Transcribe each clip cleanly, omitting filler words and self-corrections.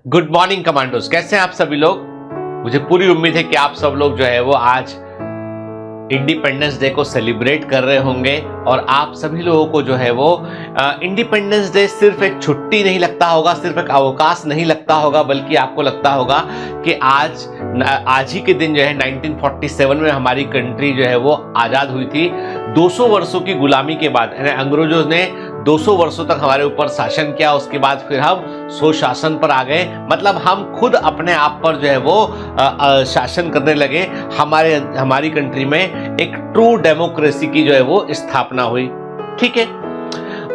Good morning commandos, कैसे हैं आप सभी लोग। मुझे पूरी उम्मीद है कि आप सब लोग जो है वो आज इंडिपेंडेंस डे को सेलिब्रेट कर रहे होंगे और आप सभी लोगों को जो है वो इंडिपेंडेंस डे सिर्फ एक छुट्टी नहीं लगता होगा, सिर्फ एक अवकाश नहीं लगता होगा, बल्कि आपको लगता होगा कि आज ही के दिन जो है 1947 में हमारी कंट्री जो है वो आज़ाद हुई थी। 200 वर्षों की गुलामी के बाद अंग्रेजों ने 200 वर्षों तक हमारे ऊपर शासन किया, उसके बाद फिर हम स्वशासन पर आ गए। मतलब हम खुद अपने आप पर जो है वो शासन करने लगे। हमारी कंट्री में एक ट्रू डेमोक्रेसी की जो है वो स्थापना हुई, ठीक है।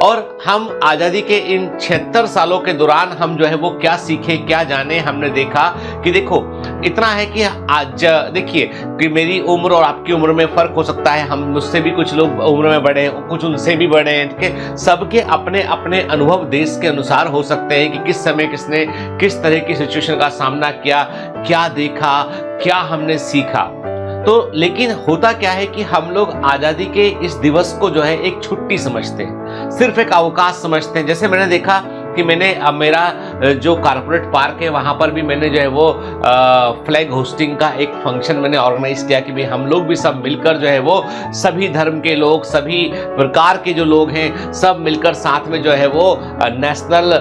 और हम आज़ादी के इन 76 सालों के दौरान हम जो है वो क्या सीखे, क्या जाने, हमने देखा कि देखो इतना है कि आज देखिए कि मेरी उम्र और आपकी उम्र में फर्क हो सकता है। हम मुझसे भी कुछ लोग उम्र में बड़े हैं, कुछ उनसे भी बड़े हैं, ठीक है। सबके अपने अपने अनुभव देश के अनुसार हो सकते हैं कि किस समय किसने किस तरह की सिचुएशन का सामना किया, क्या देखा, क्या हमने सीखा। तो लेकिन होता क्या है कि हम लोग आज़ादी के इस दिवस को जो है एक छुट्टी समझते हैं, सिर्फ एक अवकाश समझते हैं। जैसे मैंने देखा कि मेरा जो कॉर्पोरेट पार्क है वहाँ पर भी मैंने जो है वो फ्लैग होस्टिंग का एक फंक्शन मैंने ऑर्गेनाइज किया कि भाई हम लोग भी सब मिलकर जो है वो सभी धर्म के लोग, सभी प्रकार के जो लोग हैं, सब मिलकर साथ में जो है वो नेशनल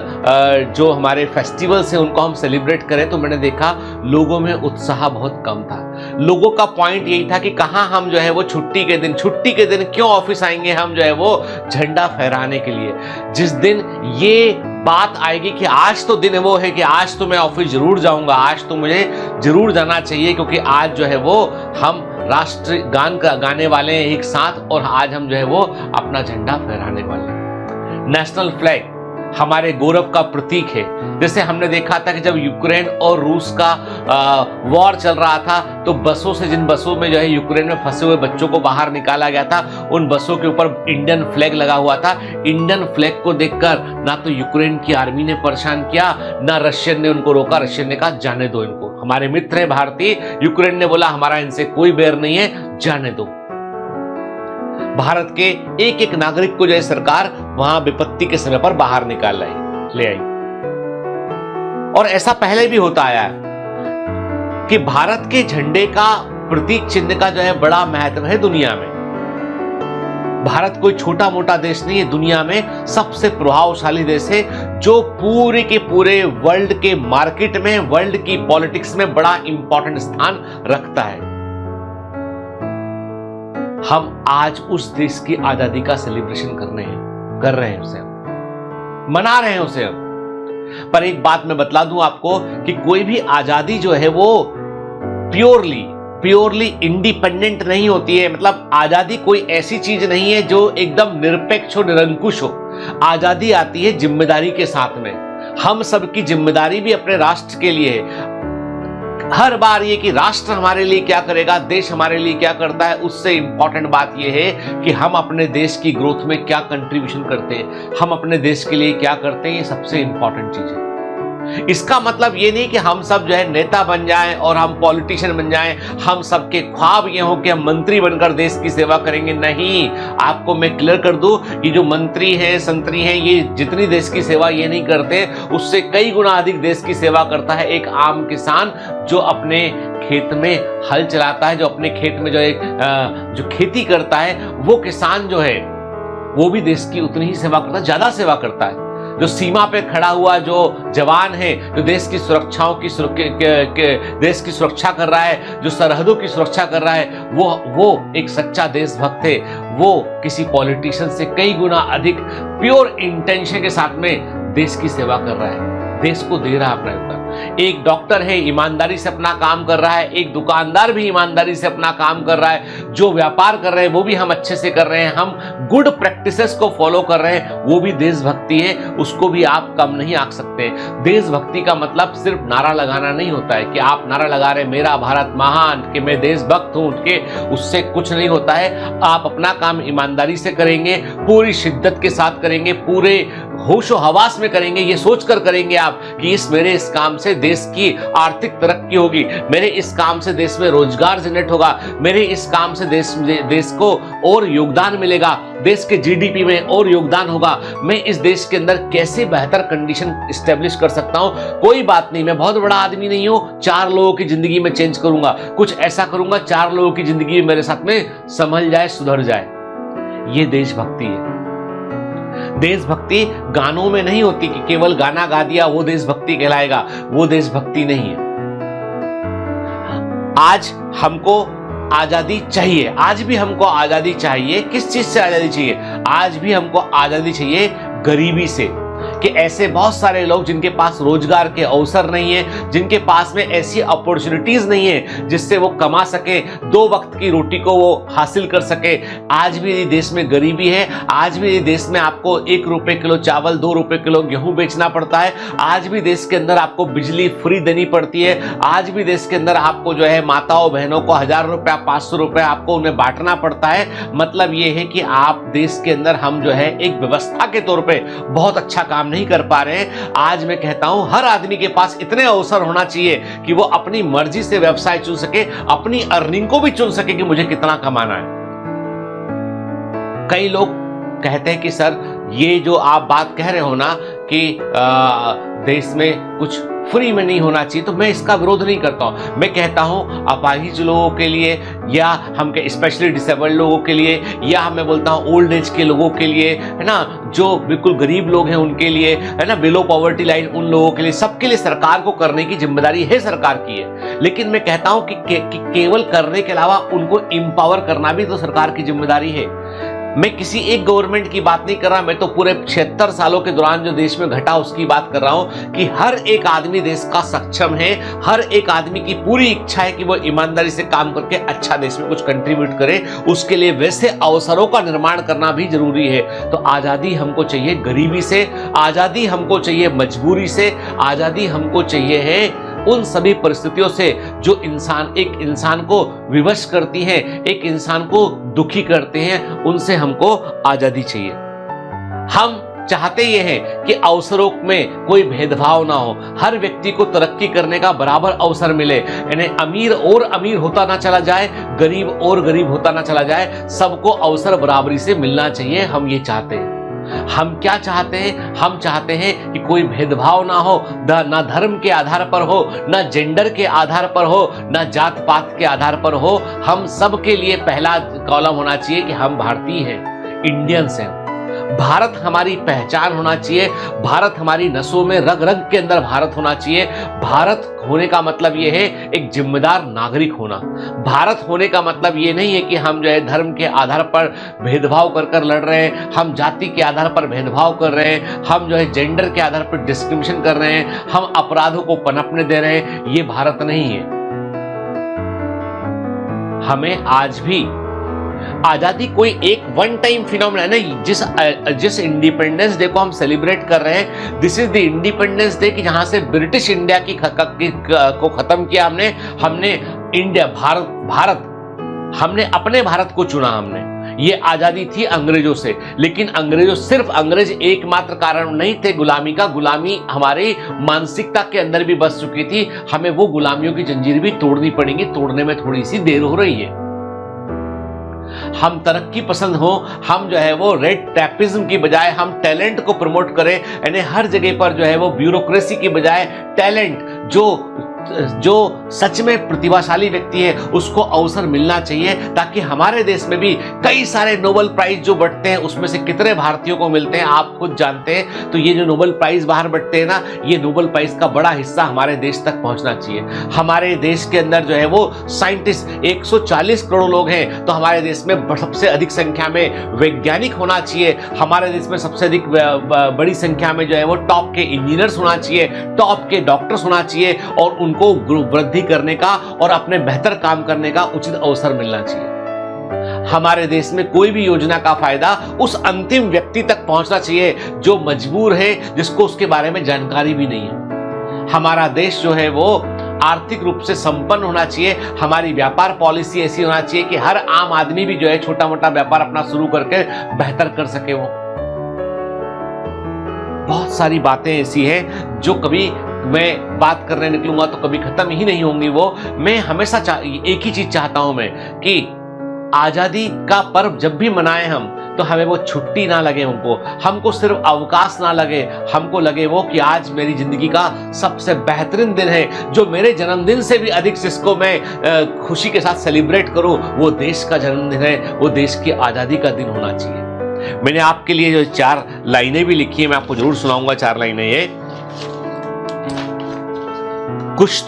जो हमारे फेस्टिवल्स हैं उनको हम सेलिब्रेट करें। तो मैंने देखा लोगों में उत्साह बहुत कम था। लोगों का पॉइंट यही था कि कहाँ हम जो है वो छुट्टी के दिन क्यों ऑफिस आएंगे, हम जो है वो झंडा फहराने के लिए। जिस दिन ये बात आएगी कि आज तो दिन वो है कि आज तो मैं ऑफिस जरूर जाऊंगा, आज तो मुझे जरूर जाना चाहिए, क्योंकि आज जो है वो हम राष्ट्रीय गान गाने वाले हैं एक साथ और आज हम जो है वो अपना झंडा फहराने वाले हैं। नेशनल फ्लैग हमारे गौरव का प्रतीक है। जैसे हमने देखा था कि जब यूक्रेन और रूस का वॉर चल रहा था तो जिन बसों में जो है यूक्रेन में फंसे हुए बच्चों को बाहर निकाला गया था, उन बसों के ऊपर इंडियन फ्लैग लगा हुआ था। इंडियन फ्लैग को देखकर ना तो यूक्रेन की आर्मी ने परेशान किया, ना रशियन ने उनको रोका। रशियन ने कहा जाने दो इनको, हमारे मित्र है भारतीय। यूक्रेन ने बोला हमारा इनसे कोई बैर नहीं है, जाने दो। भारत के एक एक नागरिक को जो है सरकार वहां विपत्ति के समय पर बाहर ले आई। और ऐसा पहले भी होता आया है कि भारत के झंडे का प्रतीक चिन्ह का जो है बड़ा महत्व है दुनिया में। भारत कोई छोटा मोटा देश नहीं है, दुनिया में सबसे प्रभावशाली देश है जो पूरे के पूरे वर्ल्ड के मार्केट में, वर्ल्ड की पॉलिटिक्स में बड़ा इंपॉर्टेंट स्थान रखता है। हम आज उस देश की आजादी का सेलिब्रेशन कर रहे हैं उसे मना रहे हैं उसे हम। पर एक बात मैं बतला दूं आपको कि कोई भी आजादी जो है वो प्योरली इंडिपेंडेंट नहीं होती है। मतलब आजादी कोई ऐसी चीज नहीं है जो एकदम निरपेक्ष हो, निरंकुश हो। आजादी आती है जिम्मेदारी के साथ में। हम सबकी जिम्मेदारी भी अपने राष्ट्र के लिए है। हर बार ये कि राष्ट्र हमारे लिए क्या करेगा, देश हमारे लिए क्या करता है, उससे इंपॉर्टेंट बात यह है कि हम अपने देश की ग्रोथ में क्या कंट्रीब्यूशन करते हैं, हम अपने देश के लिए क्या करते हैं, ये सबसे इंपॉर्टेंट चीज है। इसका मतलब ये नहीं कि हम सब जो है नेता बन जाएं और हम पॉलिटिशियन बन जाएं, हम सबके ख्वाब ये हो कि हम मंत्री बनकर देश की सेवा करेंगे। नहीं, आपको मैं क्लियर कर दूं, ये जो मंत्री हैं, संतरी हैं, ये जितनी देश की सेवा ये नहीं करते, उससे कई गुना अधिक देश की सेवा करता है एक आम किसान जो अपने खेत में हल चलाता है, जो अपने खेत में जो खेती करता है। वो किसान जो है वो भी देश की उतनी ही सेवा करता है, ज्यादा सेवा करता है। जो सीमा पे खड़ा हुआ जो जवान है, जो देश की देश की सुरक्षा कर रहा है, जो सरहदों की सुरक्षा कर रहा है, वो एक सच्चा देशभक्त है। वो किसी पॉलिटिशियन से कई गुना अधिक प्योर इंटेंशन के साथ में देश की सेवा कर रहा है, देश को दे रहा है अपना योगदान। एक डॉक्टर है, ईमानदारी से अपना काम कर रहा है। एक दुकानदार भी ईमानदारी से अपना काम कर रहा है। जो व्यापार कर रहे हैं वो भी हम अच्छे से कर रहे हैं, हम गुड प्रैक्टिसेस को फॉलो कर रहे हैं, वो भी देशभक्ति है, उसको भी आप कम नहीं आंक सकते। देशभक्ति का मतलब सिर्फ नारा लगाना नहीं होता है कि आप नारा लगा रहे मेरा भारत महान, कि मैं देशभक्त हूं, के उससे कुछ नहीं होता है। आप अपना काम ईमानदारी से करेंगे, पूरी शिद्दत के साथ करेंगे, पूरे होशो हवास में करेंगे, ये सोचकर करेंगे आप कि इस काम से देश की आर्थिक तरक्की होगी, मेरे इस काम से देश में रोजगार जनरेट होगा, मेरे इस काम से देश को और योगदान मिलेगा, देश के जीडीपी में और योगदान होगा, मैं इस देश के अंदर कैसे बेहतर कंडीशन स्टेब्लिश कर सकता हूं। कोई बात नहीं, मैं बहुत बड़ा आदमी नहीं हूं, 4 लोगों की जिंदगी में चेंज करूंगा, कुछ ऐसा करूंगा 4 लोगों की जिंदगी मेरे साथ में संभल जाए, सुधर जाए। ये देशभक्ति है। देशभक्ति गानों में नहीं होती कि केवल गाना गा दिया वो देशभक्ति कहलाएगा, वो देशभक्ति नहीं है। आज हमको आजादी चाहिए, आज भी हमको आजादी चाहिए। किस चीज से आजादी चाहिए? आज भी हमको आजादी चाहिए गरीबी से, कि ऐसे बहुत सारे लोग जिनके पास रोजगार के अवसर नहीं है, जिनके पास में ऐसी अपॉर्चुनिटीज नहीं है जिससे वो कमा सके, 2 वक्त की रोटी को वो हासिल कर सके। आज भी देश में गरीबी है, आज भी देश में आपको 1 रुपए किलो चावल, 2 रुपए किलो गेहूं बेचना पड़ता है, आज भी देश के अंदर आपको बिजली फ्री देनी पड़ती है, आज भी देश के अंदर आपको जो है माताओं बहनों को 1000 रुपया 500 रुपया आपको उन्हें बांटना पड़ता है। मतलब ये है कि आप देश के अंदर हम जो है एक व्यवस्था के तौर पर बहुत अच्छा काम नहीं कर पा रहे हैं। आज मैं कहता हूं हर आदमी के पास इतने अवसर होना चाहिए कि वो अपनी मर्जी से व्यवसाय चुन सके, अपनी अर्निंग को भी चुन सके कि मुझे कितना कमाना है। कई लोग कहते हैं कि सर ये जो आप बात कह रहे हो ना कि देश में कुछ फ्री में नहीं होना चाहिए, तो मैं इसका विरोध नहीं करता हूं। मैं कहता हूं अपाहिज लोगों के लिए, या हम स्पेशली डिसेबल्ड लोगों के लिए, या मैं बोलता हूं ओल्ड एज के लोगों के लिए, है ना, जो बिल्कुल गरीब लोग हैं उनके लिए, है ना, बिलो पॉवर्टी लाइन उन लोगों के लिए, सबके लिए सरकार को करने की जिम्मेदारी है, सरकार की है। लेकिन मैं कहता हूं कि केवल करने के अलावा उनको एम्पावर करना भी तो सरकार की जिम्मेदारी है। मैं किसी एक गवर्नमेंट की बात नहीं कर रहा, मैं तो पूरे 76 सालों के दौरान जो देश में घटा उसकी बात कर रहा हूं कि हर एक आदमी देश का सक्षम है, हर एक आदमी की पूरी इच्छा है कि वो ईमानदारी से काम करके अच्छा देश में कुछ कंट्रीब्यूट करे। उसके लिए वैसे अवसरों का निर्माण करना भी जरूरी है। तो आजादी हमको चाहिए गरीबी से, आजादी हमको चाहिए मजबूरी से, आजादी हमको चाहिए है उन सभी परिस्थितियों से जो एक इंसान को विवश करती हैं, एक इंसान को दुखी करते हैं, उनसे हमको आजादी चाहिए। हम चाहते ये हैं कि अवसरों में कोई भेदभाव ना हो, हर व्यक्ति को तरक्की करने का बराबर अवसर मिले, यानी अमीर और अमीर होता ना चला जाए, गरीब और गरीब होता ना चला जाए, सबको अवसर बराबरी से मिलना चाहिए। हम ये चाहते हैं। हम क्या चाहते हैं? हम चाहते हैं कि कोई भेदभाव ना हो, ना धर्म के आधार पर हो, ना जेंडर के आधार पर हो, ना जात पात के आधार पर हो। हम सब के लिए पहला कॉलम होना चाहिए कि हम भारतीय हैं, इंडियंस हैं। भारत हमारी पहचान होना चाहिए, भारत हमारी नसों में, रग रग के अंदर भारत होना चाहिए। भारत होने का मतलब यह है एक जिम्मेदार नागरिक होना। भारत होने का मतलब यह नहीं है कि हम जो है धर्म के आधार पर भेदभाव कर कर लड़ रहे हैं, हम जाति के आधार पर भेदभाव कर रहे हैं, हम जो है जेंडर के आधार पर डिस्क्रिमिनेशन कर रहे हैं, हम अपराधों को पनपने दे रहे हैं। ये भारत नहीं है। हमें आज भी आजादी कोई एक वन टाइम फिनोमेना नहीं। जिस इंडिपेंडेंस डे को हम सेलिब्रेट कर रहे हैं, this is the independence day कि जहां से ब्रिटिश इंडिया को खत्म किया हमने इंडिया भारत हमने अपने भारत को चुना। हमने ये आजादी थी अंग्रेजों से, लेकिन सिर्फ अंग्रेज एकमात्र कारण नहीं थे गुलामी का। गुलामी हमारी मानसिकता के अंदर भी बस चुकी थी। हमें वो गुलामियों की जंजीर भी तोड़नी पड़ेगी, तोड़ने में थोड़ी सी देर हो रही है। हम तरक्की पसंद हो, हम जो है वो रेड टैपिज्म की बजाय हम टैलेंट को प्रमोट करें, यानी हर जगह पर जो है वो ब्यूरोक्रेसी की बजाय टैलेंट, जो सच में प्रतिभाशाली व्यक्ति है उसको अवसर मिलना चाहिए, ताकि हमारे देश में भी कई सारे नोबेल प्राइज जो बंटते हैं उसमें से कितने भारतीयों को मिलते हैं आप खुद जानते हैं। तो ये जो नोबेल प्राइज बाहर बंटते हैं ना, ये नोबेल प्राइज का बड़ा हिस्सा हमारे देश तक पहुंचना चाहिए। हमारे देश के अंदर जो है वो साइंटिस्ट 140 करोड़ लोग हैं, तो हमारे देश में सबसे अधिक संख्या में वैज्ञानिक होना चाहिए। हमारे देश में सबसे अधिक बड़ी संख्या में जो है वो टॉप के इंजीनियर्स होना चाहिए, टॉप के डॉक्टर्स होना चाहिए, और उनको वृद्धि करने का और अपने बेहतर काम करने का उचित अवसर मिलना चाहिए। हमारे देश में कोई भी योजना का फायदा उस अंतिम व्यक्ति तक पहुंचना चाहिए जो मजबूर है, जिसको उसके बारे में जानकारी भी नहीं है। हमारा देश जो है वो आर्थिक रूप से संपन्न होना चाहिए। हमारी व्यापार पॉलिसी ऐसी होना चाहिए कि हर आम आदमी भी जो है छोटा मोटा व्यापार अपना शुरू करके बेहतर कर सके। वो बहुत सारी बातें ऐसी हैं जो कभी मैं बात करने निकलूंगा तो कभी खत्म ही नहीं होंगी। वो मैं हमेशा एक ही चीज चाहता हूं मैं कि आजादी का पर्व जब भी मनाएं हम तो हमें वो छुट्टी ना लगे, हमको सिर्फ अवकाश ना लगे, हमको लगे वो कि आज मेरी जिंदगी का सबसे बेहतरीन दिन है, जो मेरे जन्मदिन से भी अधिक जिसको मैं खुशी के साथ सेलिब्रेट करूं, वो देश का जन्मदिन है, वो देश की आजादी का दिन होना चाहिए। मैंने आपके लिए जो 4 लाइनें भी लिखी है, मैं आपको जरूर सुनाऊंगा 4 लाइनें। ये कुछ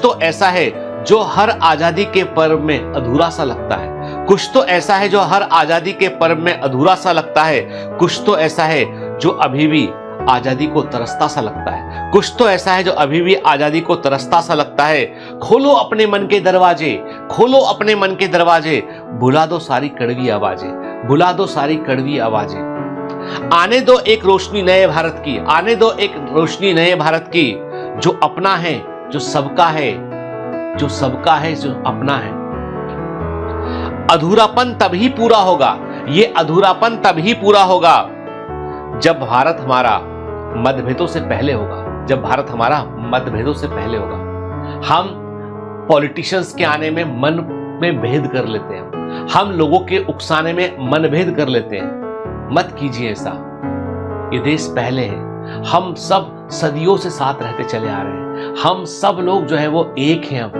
तो ऐसा है जो हर आजादी के पर्व में अधूरा सा लगता है। कुछ तो ऐसा है जो हर आजादी के पर्व में अधूरा सा लगता है। कुछ तो ऐसा है जो अभी भी आजादी को तरसता सा लगता है। कुछ तो ऐसा है जो अभी भी आजादी को तरसता सा लगता है। खोलो अपने मन के दरवाजे, खोलो अपने मन के दरवाजे, भुला दो सारी कड़वी आवाजें, भुला दो सारी कड़वी आवाजें। आने दो एक रोशनी नए भारत की, आने दो एक रोशनी नए भारत की, जो अपना है, जो सबका है, जो सबका है, जो अपना है। अधूरापन तभी पूरा होगा, ये अधूरापन तभी पूरा होगा जब भारत हमारा मतभेदों से पहले होगा, जब भारत हमारा मतभेदों से पहले होगा। हम पॉलिटिशियंस के आने में मन में भेद कर लेते हैं, हम लोगों के उकसाने में मनभेद कर लेते हैं। मत कीजिए ऐसा, ये देश पहले है। हम सब सदियों से साथ रहते चले आ रहे हैं, हम सब लोग जो है वो एक हैं।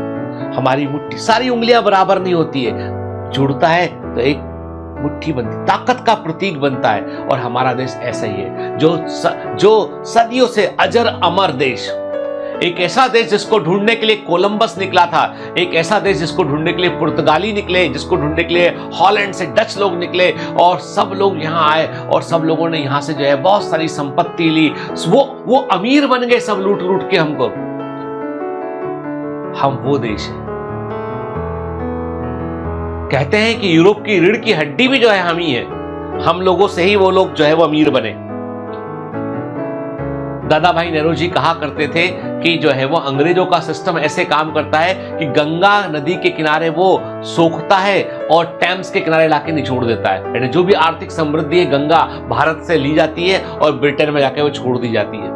हमारी मुट्ठी, सारी उंगलियां बराबर नहीं होती है, जुड़ता है तो एक मुट्ठी बनती, ताकत का प्रतीक बनता है। और हमारा देश ऐसा ही है, जो सदियों से अजर अमर देश, एक ऐसा देश जिसको ढूंढने के लिए कोलंबस निकला था, एक ऐसा देश जिसको ढूंढने के लिए पुर्तगाली निकले, जिसको ढूंढने के लिए हॉलैंड से डच लोग निकले, और सब लोग यहाँ आए और सब लोगों ने यहाँ से जो है बहुत सारी संपत्ति ली, वो अमीर बन गए सब लूट लूट के हमको। हम वो देश है, कहते हैं कि यूरोप की रीढ़ की हड्डी भी जो है हम ही है, हम लोगों से ही वो लोग जो है वो अमीर बने। दादा भाई नेहरू जी कहा करते थे कि जो है वो अंग्रेजों का सिस्टम ऐसे काम करता है कि गंगा नदी के किनारे वो सोखता है और टेम्स के किनारे लाके निचोड़ देता है। यानी जो भी आर्थिक समृद्धि है गंगा भारत से ली जाती है और ब्रिटेन में जाके वो छोड़ दी जाती है।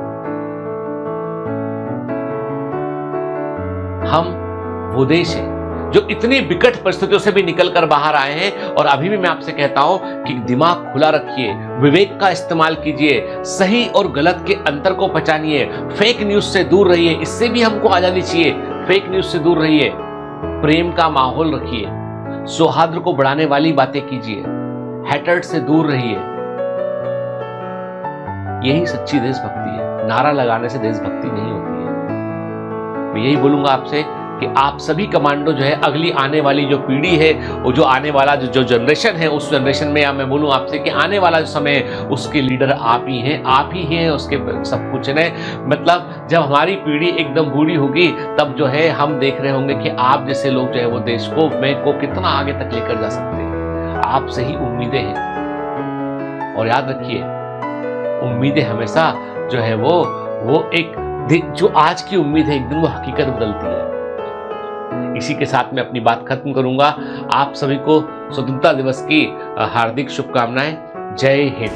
हम वो देश है जो इतनी विकट परिस्थितियों से भी निकलकर बाहर आए हैं। और अभी भी मैं आपसे कहता हूं कि दिमाग खुला रखिए, विवेक का इस्तेमाल कीजिए, सही और गलत के अंतर को पहचानिए, फेक न्यूज से दूर रहिए, इससे भी हमको आजादी चाहिए। फेक न्यूज से दूर रहिए, प्रेम का माहौल रखिए, सौहार्द को बढ़ाने वाली बातें कीजिए, हेटर्ड से दूर रहिए। यही सच्ची देशभक्ति है, नारा लगाने से देशभक्ति नहीं होती है। मैं यही बोलूंगा आपसे कि आप सभी कमांडो जो है अगली आने वाली जो पीढ़ी है, वो जो आने वाला जो जनरेशन है, उस जनरेशन में या मैं बोलूं आपसे कि आने वाला जो समय है उसके लीडर आप ही हैं, आप ही हैं उसके सब कुछ है। मतलब जब हमारी पीढ़ी एकदम बूढ़ी होगी तब जो है हम देख रहे होंगे कि आप जैसे लोग जो है वो देश को कितना आगे तक लेकर जा सकते हैं। आपसे ही उम्मीदें हैं। और याद रखिए, उम्मीदें हमेशा जो है वो एक जो आज की उम्मीद है एक दिन वो हकीकत बदलती है। इसी के साथ मैं अपनी बात खत्म करूंगा। आप सभी को स्वतंत्रता दिवस की हार्दिक शुभकामनाएं। जय हिंद।